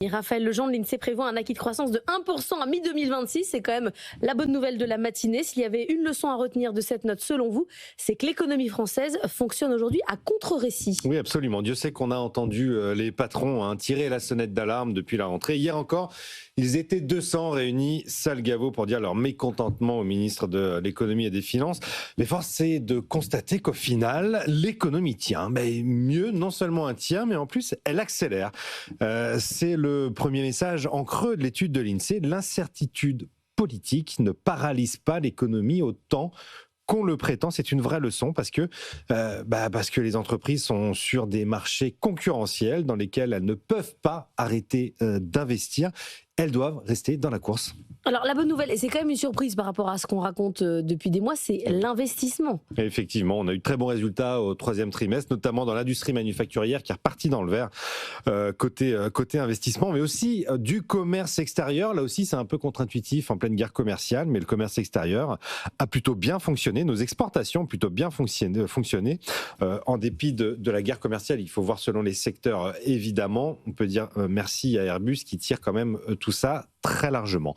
Et Raphaël Legendre, l'INSEE prévoit un acquis de croissance de 1% à mi-2026. C'est quand même la bonne nouvelle de la matinée. S'il y avait une leçon à retenir de cette note, selon vous, c'est que l'économie française fonctionne aujourd'hui à contre-récit. Oui, absolument. Dieu sait qu'on a entendu les patrons tirer la sonnette d'alarme depuis la rentrée. Hier encore, ils étaient 200 réunis, salle Gaveau, pour dire leur mécontentement au ministre de l'économie et des finances. Mais force est de constater qu'au final, l'économie tient. Mais mieux, non seulement elle tient, mais en plus, elle accélère. C'est le premier message en creux de l'étude de l'INSEE. L'incertitude politique ne paralyse pas l'économie autant qu'on le prétend. C'est une vraie leçon parce que les entreprises sont sur des marchés concurrentiels dans lesquels elles ne peuvent pas arrêter d'investir. Elles doivent rester dans la course. Alors la bonne nouvelle, et c'est quand même une surprise par rapport à ce qu'on raconte depuis des mois, c'est l'investissement. Et effectivement, on a eu de très bons résultats au troisième trimestre, notamment dans l'industrie manufacturière qui est repartie dans le vert côté investissement, mais aussi du commerce extérieur. Là aussi, c'est un peu contre-intuitif en pleine guerre commerciale, mais le commerce extérieur a plutôt bien fonctionné. Nos exportations ont plutôt bien fonctionné. En dépit de la guerre commerciale, il faut voir selon les secteurs, évidemment. On peut dire merci à Airbus qui tire quand même tout ça très largement.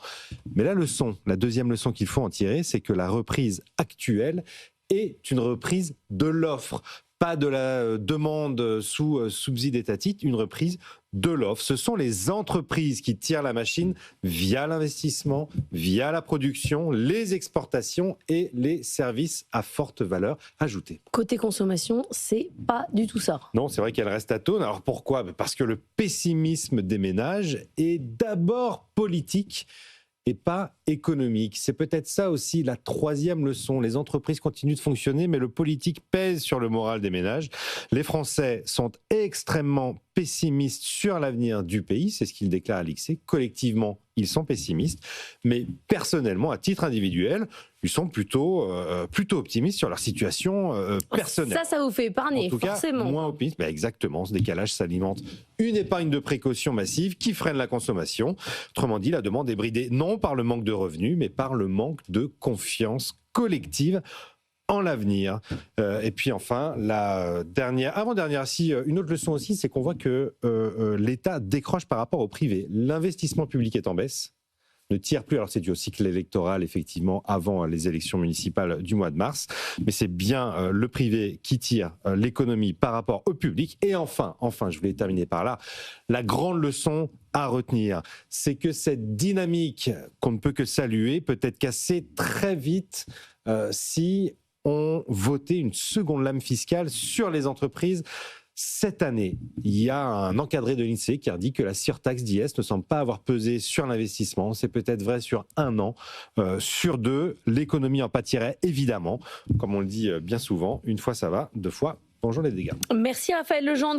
Mais la deuxième leçon qu'il faut en tirer, c'est que la reprise actuelle est une reprise de l'offre, pas de la demande sous subside étatique, une reprise de l'offre. Ce sont les entreprises qui tirent la machine via l'investissement, via la production, les exportations et les services à forte valeur ajoutée. Côté consommation, c'est pas du tout ça. Non, c'est vrai qu'elle reste atone. Alors pourquoi ? Parce que le pessimisme des ménages est d'abord politique et pas économique. C'est peut-être ça aussi la troisième leçon. Les entreprises continuent de fonctionner, mais le politique pèse sur le moral des ménages. Les Français sont extrêmement pessimistes sur l'avenir du pays, c'est ce qu'ils déclarent à l'INSEE. Collectivement, ils sont pessimistes, mais personnellement, à titre individuel, ils sont plutôt optimistes sur leur situation personnelle. Ça vous fait épargner, en tout forcément. Cas, moins optimiste. Exactement, ce décalage s'alimente une épargne de précaution massive qui freine la consommation. Autrement dit, la demande est bridée non par le manque de revenus, mais par le manque de confiance collective en l'avenir. Et puis enfin, avant-dernière, une autre leçon aussi, c'est qu'on voit que l'État décroche par rapport au privé. L'investissement public est en baisse, ne tire plus. Alors c'est dû au cycle électoral, effectivement, avant les élections municipales du mois de mars, mais c'est bien le privé qui tire l'économie par rapport au public. Et enfin, je voulais terminer par là, la grande leçon à retenir, c'est que cette dynamique qu'on ne peut que saluer peut être cassée très vite si on votait une seconde lame fiscale sur les entreprises. Cette année, il y a un encadré de l'INSEE qui a dit que la surtaxe d'IS ne semble pas avoir pesé sur l'investissement. C'est peut-être vrai sur un an. Sur deux, l'économie en pâtirait évidemment. Comme on le dit bien souvent, une fois ça va, deux fois, bonjour les dégâts. Merci Raphaël Legendre.